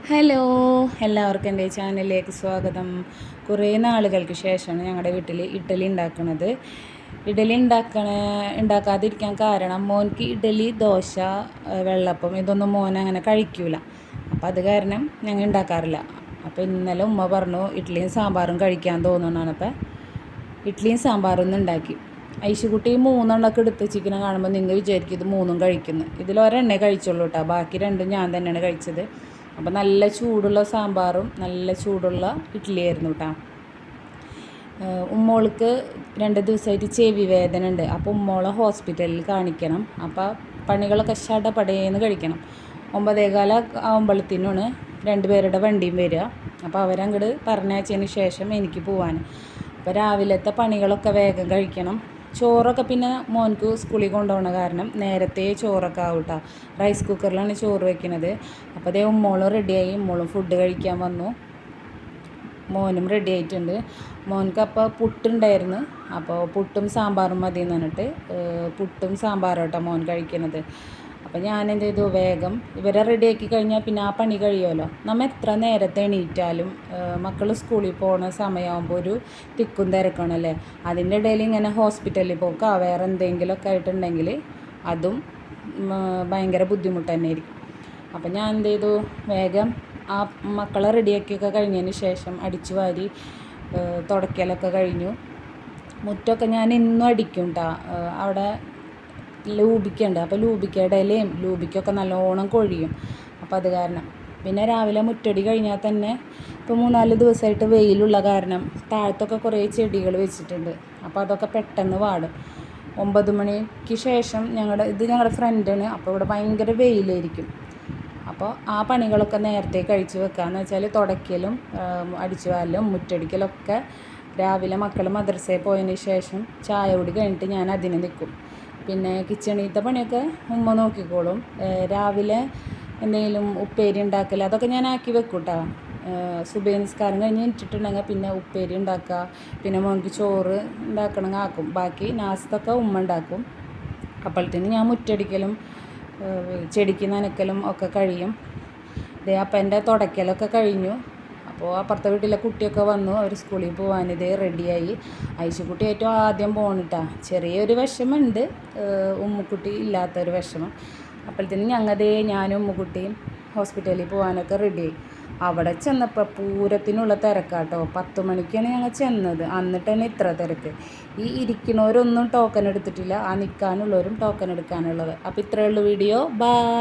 Hello, എല്ലാവർക്കും എൻ്റെ ചാനലിലേക്ക് സ്വാഗതം. കുറേ നാളുകൾക്ക് ശേഷമാണ് ഞങ്ങളുടെ വീട്ടിൽ ഇഡ്ഡലി ഉണ്ടാക്കുന്നത്. ഇഡ്ഡലി ഉണ്ടാക്കാതിരിക്കാൻ കാരണം മോൻക്ക് ഇഡ്ഡലി, ദോശ, വെള്ളപ്പം ഇതൊന്നും മോൻ അങ്ങനെ കഴിക്കൂല. അപ്പോൾ അത് കാരണം ഞങ്ങൾ ഉണ്ടാക്കാറില്ല. അപ്പോൾ ഇന്നലെ ഉമ്മ പറഞ്ഞു ഇഡ്ഡലിയും സാമ്പാറും കഴിക്കാൻ തോന്നുന്നതാണ്. അപ്പോൾ ഇഡ്ഡലിയും സാമ്പാറും ഉണ്ടാക്കി. ഐശുകുട്ടി 3 എണ്ണമൊക്കെ എടുത്ത് ചിക്കനെ കാണുമ്പോൾ നിങ്ങൾ വിചാരിക്കും ഇത് 3 കഴിക്കുന്നു. ഇതിലൊരെണ്ണേ കഴിച്ചുള്ളൂ കേട്ടോ, ബാക്കി 2 ഞാൻ തന്നെയാണ് കഴിച്ചത്. അപ്പോൾ നല്ല ചൂടുള്ള സാമ്പാറും നല്ല ചൂടുള്ള ഇഡ്ഡലിയായിരുന്നു കേട്ടോ. ഉമ്മോൾക്ക് 2 ദിവസമായിട്ട് ചെവി വേദന ഉണ്ട്. അപ്പോൾ ഉമ്മോളെ ഹോസ്പിറ്റലിൽ കാണിക്കണം. അപ്പോൾ പണികളൊക്കെ ശടപടേന്ന് കഴിക്കണം. 9:15 ആകുമ്പോഴത്തേനാണ് 2 പേരുടെ വണ്ടിയും വരിക. അപ്പോൾ അവരങ്ങോട്ട് പറഞ്ഞയച്ചതിന് ശേഷം എനിക്ക് പോവാൻ. അപ്പോൾ രാവിലത്തെ പണികളൊക്കെ വേഗം കഴിക്കണം. ചോറൊക്കെ പിന്നെ മോൻക്ക് സ്കൂളിൽ കൊണ്ടുപോകണ കാരണം നേരത്തെ ചോറൊക്കെ ആവും കേട്ടോ. റൈസ് കുക്കറിലാണ് ചോറ് വയ്ക്കുന്നത്. അപ്പോൾ അതേ ഉമ്മോളും റെഡിയായി. ഉമ്മോളും ഫുഡ് കഴിക്കാൻ വന്നു. മോനും റെഡി ആയിട്ടുണ്ട്. മോൻക്ക് അപ്പോൾ പുട്ടുണ്ടായിരുന്നു. അപ്പോൾ പുട്ടും സാമ്പാറും മതി എന്ന് പറഞ്ഞിട്ട് പുട്ടും സാമ്പാറും കേട്ടോ മോൻ കഴിക്കുന്നത്. അപ്പോൾ ഞാൻ എന്ത് ചെയ്തു, വേഗം ഇവരെ റെഡിയാക്കി കഴിഞ്ഞാൽ പിന്നെ ആ പണി കഴിയുമല്ലോ. നമ്മൾ എത്ര നേരത്തെ എണീറ്റാലും മക്കൾ സ്കൂളിൽ പോകുന്ന സമയമാകുമ്പോൾ ഒരു തിക്കും തിരക്കണല്ലേ. അതിൻ്റെ ഇടയിൽ ഇങ്ങനെ ഹോസ്പിറ്റലിൽ പോക്കാ വേറെ എന്തെങ്കിലുമൊക്കെ ആയിട്ടുണ്ടെങ്കിൽ അതും ഭയങ്കര ബുദ്ധിമുട്ട് തന്നെ ആയിരിക്കും. അപ്പോൾ ഞാൻ എന്ത് ചെയ്തു, വേഗം ആ മക്കളെ റെഡിയാക്കിയൊക്കെ കഴിഞ്ഞതിന് ശേഷം അടിച്ചു വാരി തുടയ്ക്കലൊക്കെ കഴിഞ്ഞു. മുറ്റമൊക്കെ ഞാൻ ഇന്നും അടിക്കും കേട്ടോ. അവിടെ ലൂബിക്കുണ്ട്. അപ്പോൾ ലൂബിക്കയുടെ ഇലയും ലൂബിക്കൊക്കെ നല്ലോണം കൊഴിയും. അപ്പോൾ അത് കാരണം പിന്നെ രാവിലെ മുറ്റടി കഴിഞ്ഞാൽ തന്നെ ഇപ്പോൾ 3-4 ദിവസമായിട്ട് വെയിലുള്ള കാരണം താഴത്തൊക്കെ കുറേ ചെടികൾ വെച്ചിട്ടുണ്ട്. അപ്പോൾ അതൊക്കെ പെട്ടെന്ന് വാടും. 9 മണിക്ക് ശേഷം ഞങ്ങളുടെ ഫ്രണ്ടാണ്. അപ്പോൾ ഇവിടെ ഭയങ്കര വെയിലായിരിക്കും. അപ്പോൾ ആ പണികളൊക്കെ നേരത്തെ കഴിച്ച് വെക്കാമെന്ന് വെച്ചാൽ തുടയ്ക്കലും അടിച്ചു വാരലും മുറ്റടിക്കലൊക്കെ രാവിലെ മക്കൾ മദ്രസയിൽ പോയതിന് ശേഷം ചായ കുടി കഴിഞ്ഞിട്ട് ഞാൻ അതിന് നിൽക്കും. പിന്നെ കിച്ചണിലത്തെ പണിയൊക്കെ ഉമ്മ നോക്കിക്കോളും. രാവിലെ എന്തെങ്കിലും ഉപ്പേരി ഉണ്ടാക്കൽ അതൊക്കെ ഞാൻ ആക്കി വെക്കും കേട്ടോ. സുബഹി നിസ്കാരം കഴിഞ്ഞ് ഇട്ടിട്ടുണ്ടെങ്കിൽ പിന്നെ ഉപ്പേരി ഉണ്ടാക്കുക, പിന്നെ മോൻക്ക് ചോറ് ഉണ്ടാക്കണമെങ്കിൽ ആക്കും. ബാക്കി നാസ്തൊക്കെ ഉമ്മ ഉണ്ടാക്കും. അപ്പോഴത്തേന് ഞാൻ മുറ്റടിക്കലും ചെടിക്ക് നനയ്ക്കലും ഒക്കെ കഴിയും. അപ്പോൾ എൻ്റെ തുടയ്ക്കലൊക്കെ കഴിഞ്ഞു. അപ്പോൾ അപ്പുറത്തെ വീട്ടിലെ കുട്ടിയൊക്കെ വന്നു. അവർ സ്കൂളിൽ പോകാനിതേ റെഡിയായി. ഐശുക്കുട്ടി ഏറ്റവും ആദ്യം പോകണിട്ടാ. ചെറിയൊരു വിഷമമുണ്ട്, ഉമ്മുക്കുട്ടി ഇല്ലാത്തൊരു വിഷമം. അപ്പോഴത്തേനും ഞാനും ഉമ്മുക്കുട്ടിയും ഹോസ്പിറ്റലിൽ പോകാനൊക്കെ റെഡിയായി. അവിടെ ചെന്നപ്പോൾ പൂരത്തിനുള്ള തിരക്കാട്ടോ. 10 മണിക്കാണ് ഞങ്ങൾ ചെന്നത്. എന്നിട്ട് തന്നെ ഇത്ര തിരക്ക്. ഈ ഇരിക്കുന്നവരൊന്നും ടോക്കൺ എടുത്തിട്ടില്ല. ആ നിൽക്കാനുള്ളവരും ടോക്കൺ എടുക്കാനുള്ളത്. അപ്പോൾ ഇത്രയേ ഉള്ളൂ വീഡിയോ. ബൈ.